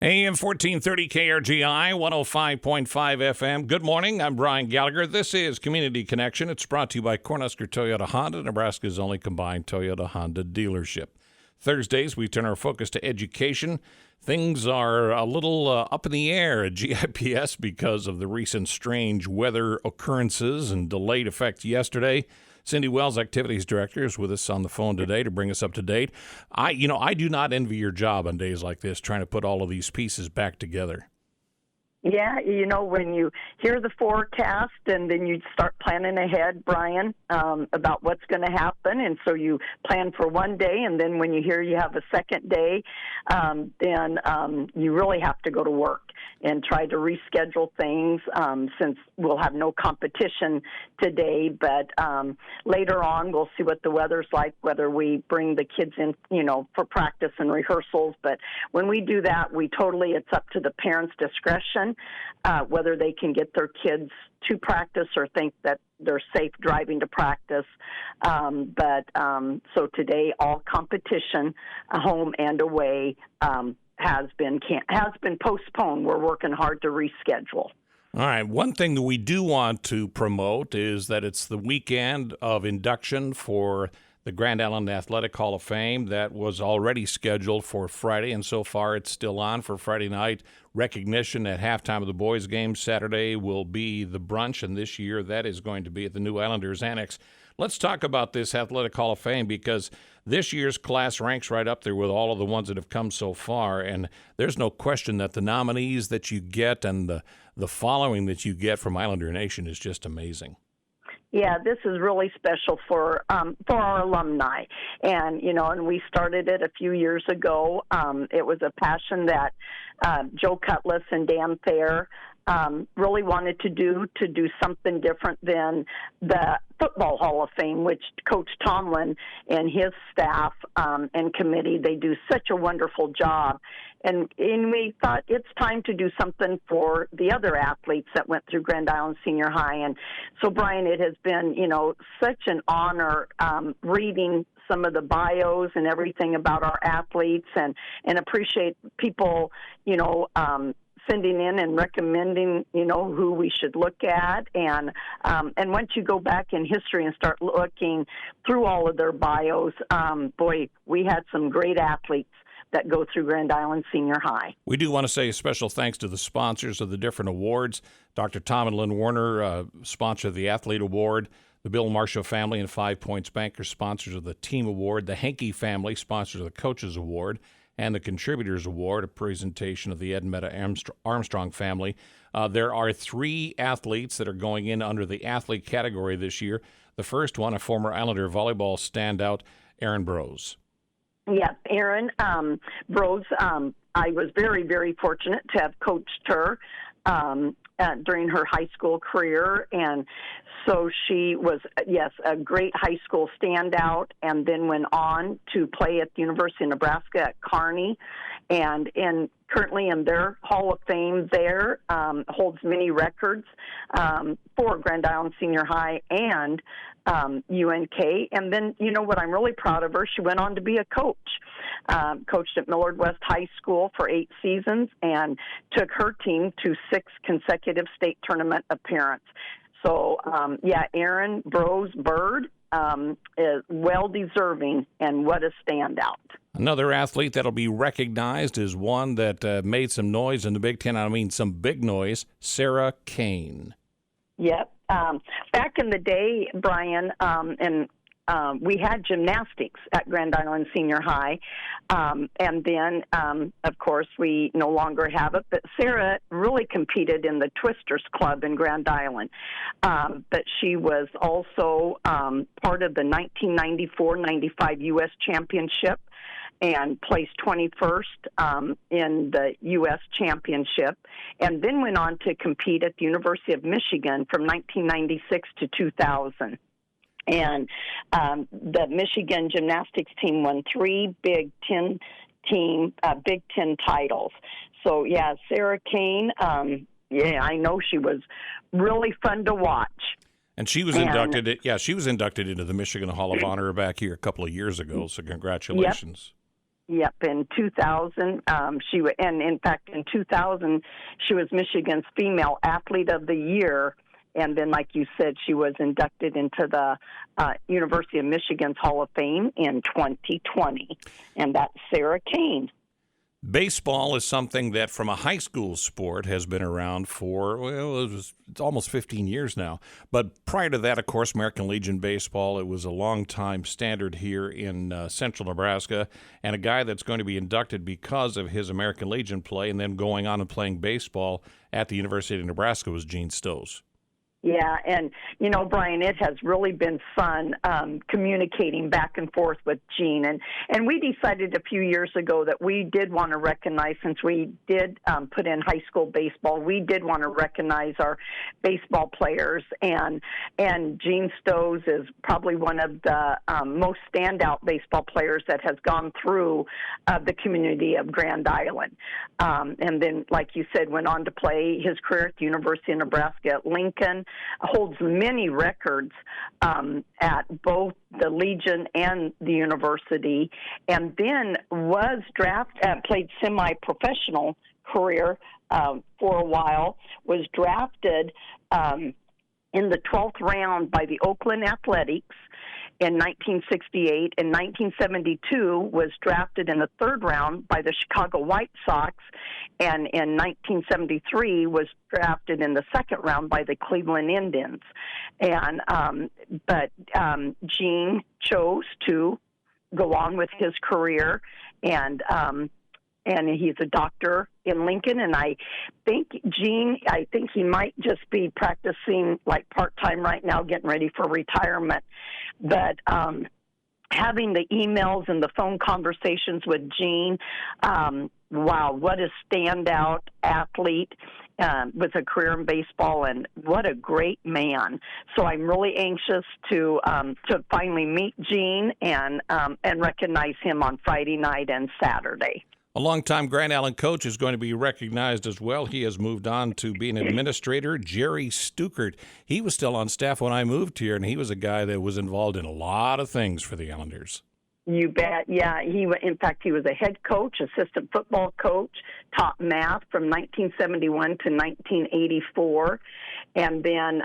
AM 1430 KRGI, 105.5 FM. Good morning. I'm Brian Gallagher. This is Community Connection. It's brought to you by Cornhusker Toyota Honda, Nebraska's only combined Toyota Honda dealership. Thursdays, we turn our focus to education. Things are a little up in the air at GIPS because of the recent strange weather occurrences and delayed effects yesterday. Cindy Wells, Activities Director, is with us on the phone today to bring us up to date. I do not envy your job on days like this, trying to put all of these pieces back together. Yeah, when you hear the forecast and then you start planning ahead, Brian, about what's going to happen. And so you plan for one day, and then when you hear you have a second day, then you really have to go to work and try to reschedule things since we'll have no competition today. But later on, we'll see what the weather's like, whether we bring the kids in, for practice and rehearsals. But when we do that, it's up to the parents' discretion, whether they can get their kids to practice or think that they're safe driving to practice. So today, all competition, home and away, has been postponed. We're working hard to reschedule. All right. One thing that we do want to promote is that it's the weekend of induction for the Grand Island Athletic Hall of Fame. That was already scheduled for Friday, and so far it's still on for Friday night. Recognition at halftime of the boys' game. Saturday will be the brunch, and this year that is going to be at the New Islanders Annex. Let's talk about this Athletic Hall of Fame, because this year's class ranks right up there with all of the ones that have come so far, and there's no question that the nominees that you get and the following that you get from Islander Nation is just amazing. Yeah, this is really special for our alumni, and we started it a few years ago. It was a passion that Joe Cutlass and Dan Thayer really wanted to do something different than the Football Hall of Fame, which Coach Tomlin and his staff and committee, they do such a wonderful job. And we thought it's time to do something for the other athletes that went through Grand Island Senior High. And so, Brian, it has been, such an honor reading some of the bios and everything about our athletes, and appreciate people, sending in and recommending, who we should look at. And once you go back in history and start looking through all of their bios, we had some great athletes that go through Grand Island Senior High. We do want to say a special thanks to the sponsors of the different awards. Dr. Tom and Lynn Warner, sponsor of the Athlete Award. The Bill Marshall family and 5 Points Bankers, sponsors of the Team Award. The Henke family, sponsors of the Coaches Award. And the Contributors Award, a presentation of the Ed Meta Armstrong family. There are 3 athletes that are going in under the athlete category this year. The first one, a former Islander volleyball standout, Erin Brose. Yeah, Erin Brose, I was very, very fortunate to have coached her during her high school career, and so she was, a great high school standout, and then went on to play at the University of Nebraska at Kearney, and currently in their Hall of Fame there, holds many records for Grand Island Senior High and UNK. And then, what I'm really proud of her, she went on to be a coach. Coached at Millard West High School for 8 seasons and took her team to 6 consecutive state tournament appearances. So, Erin Brose Bird is well-deserving, and what a standout. Another athlete that'll be recognized is one that made some noise in the Big Ten. I mean, some big noise, Sarah Kane. Yep. Back in the day, Brian, we had gymnastics at Grand Island Senior High, and then, of course, we no longer have it. But Sarah really competed in the Twisters Club in Grand Island. But she was also part of the 1994-95 U.S. Championship and placed 21st in the U.S. Championship, and then went on to compete at the University of Michigan from 1996 to 2000. And the Michigan gymnastics team won 3 Big Ten titles. So, Sarah Kane, I know she was really fun to watch. And she was inducted into the Michigan Hall of Honor back here a couple of years ago, so congratulations. Yep, in 2000, and in fact, in 2000, she was Michigan's Female Athlete of the Year, and then, like you said, she was inducted into the University of Michigan's Hall of Fame in 2020, and that's Sarah Kane. Baseball is something that, from a high school sport, has been around for, it's almost 15 years now. But prior to that, of course, American Legion Baseball, it was a long-time standard here in central Nebraska. And a guy that's going to be inducted because of his American Legion play and then going on and playing baseball at the University of Nebraska was Gene Stoes. Yeah, and, Brian, it has really been fun communicating back and forth with Gene. And we decided a few years ago that we did want to recognize, since we did put in high school baseball, we did want to recognize our baseball players. And Gene Stoes is probably one of the most standout baseball players that has gone through the community of Grand Island. And then, like you said, went on to play his career at the University of Nebraska at Lincoln, holds many records at both the Legion and the university, and then was played semi-professional career for a while, was drafted in the 12th round by the Oakland Athletics in 1968. In 1972, was drafted in the 3rd round by the Chicago White Sox, and in 1973 was drafted in the 2nd round by the Cleveland Indians. And but Gene chose to go on with his career, and he's a doctor in Lincoln, and I think he might just be practicing like part-time right now, getting ready for retirement. But having the emails and the phone conversations with Gene, wow, what a standout athlete with a career in baseball, and what a great man. So I'm really anxious to finally meet Gene and recognize him on Friday night and Saturday. A longtime Grand Island coach is going to be recognized as well. He has moved on to being an administrator, Jerry Stukart. He was still on staff when I moved here, and he was a guy that was involved in a lot of things for the Islanders. You bet. Yeah, in fact, he was a head coach, assistant football coach, taught math from 1971 to 1984, and then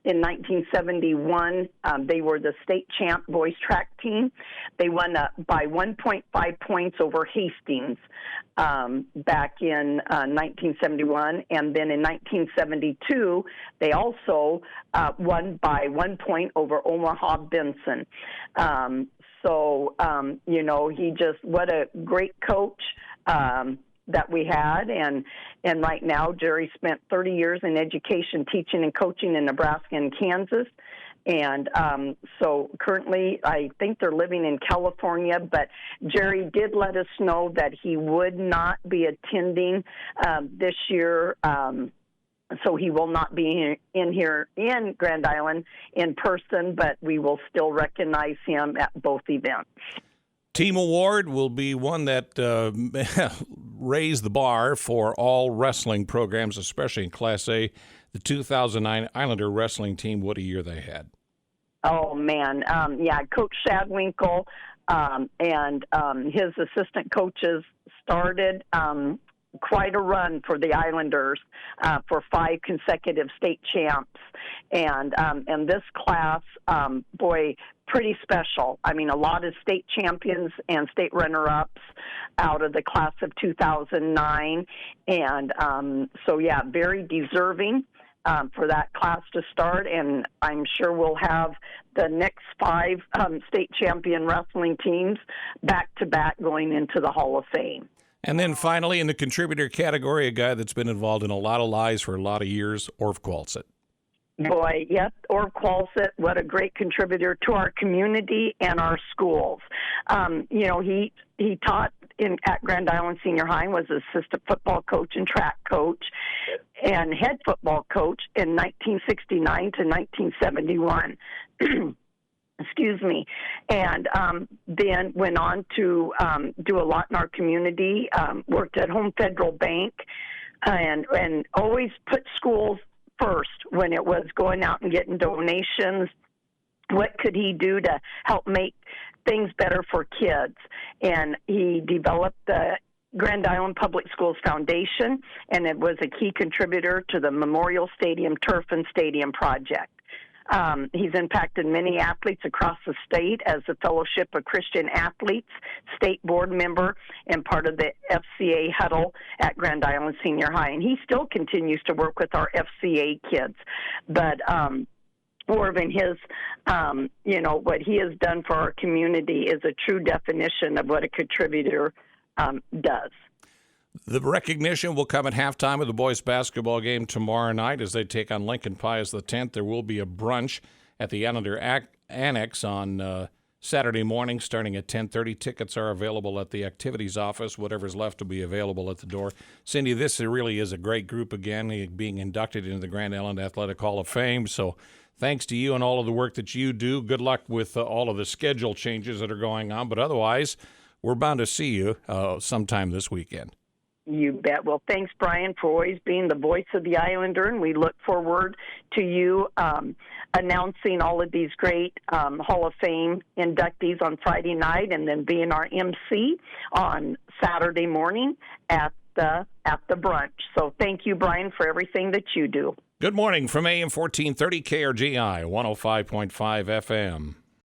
in 1971, they were the state champ boys track team. They won by 1.5 points over Hastings back in 1971. And then in 1972, they also won by 1 point over Omaha Benson. What a great coach that we had, and right now Jerry spent 30 years in education, teaching and coaching in Nebraska and Kansas, and so currently I think they're living in California, but Jerry did let us know that he would not be attending this year, so he will not be here in Grand Island in person, but we will still recognize him at both events. Team award will be one that raised the bar for all wrestling programs, especially in Class A. The 2009 Islander wrestling team, what a year they had. Oh, man. Coach Shadwinkle and his assistant coaches started quite a run for the Islanders for 5 consecutive state champs. And this class, pretty special. I mean, a lot of state champions and state runner-ups out of the class of 2009. And very deserving for that class to start. And I'm sure we'll have the next 5 state champion wrestling teams back-to-back going into the Hall of Fame. And then finally, in the contributor category, a guy that's been involved in a lot of lives for a lot of years, Orv Qualset. Boy, yep, Orv Qualset, what a great contributor to our community and our schools. He taught at Grand Island Senior High, was assistant football coach and track coach, and head football coach in 1969 to 1971. Excuse me, and then went on to do a lot in our community, worked at Home Federal Bank, and always put schools first when it was going out and getting donations what could he do to help make things better for kids. And he developed the Grand Island Public Schools Foundation, and it was a key contributor to the Memorial Stadium Turf and Stadium project. He's impacted many athletes across the state as the Fellowship of Christian Athletes state board member and part of the FCA huddle at Grand Island Senior High. And he still continues to work with our FCA kids. But Orvin, what he has done for our community is a true definition of what a contributor does. The recognition will come at halftime of the boys' basketball game tomorrow night as they take on Lincoln Pius X. There will be a brunch at the Allender Annex on Saturday morning starting at 10:30. Tickets are available at the activities office. Whatever's left will be available at the door. Cindy, this really is a great group again, being inducted into the Grand Island Athletic Hall of Fame. So thanks to you and all of the work that you do. Good luck with all of the schedule changes that are going on. But otherwise, we're bound to see you sometime this weekend. You bet. Well, thanks, Brian, for always being the voice of the Islander, and we look forward to you announcing all of these great Hall of Fame inductees on Friday night, and then being our MC on Saturday morning at the brunch. So thank you, Brian, for everything that you do. Good morning from AM 1430 KRGI 105.5 FM.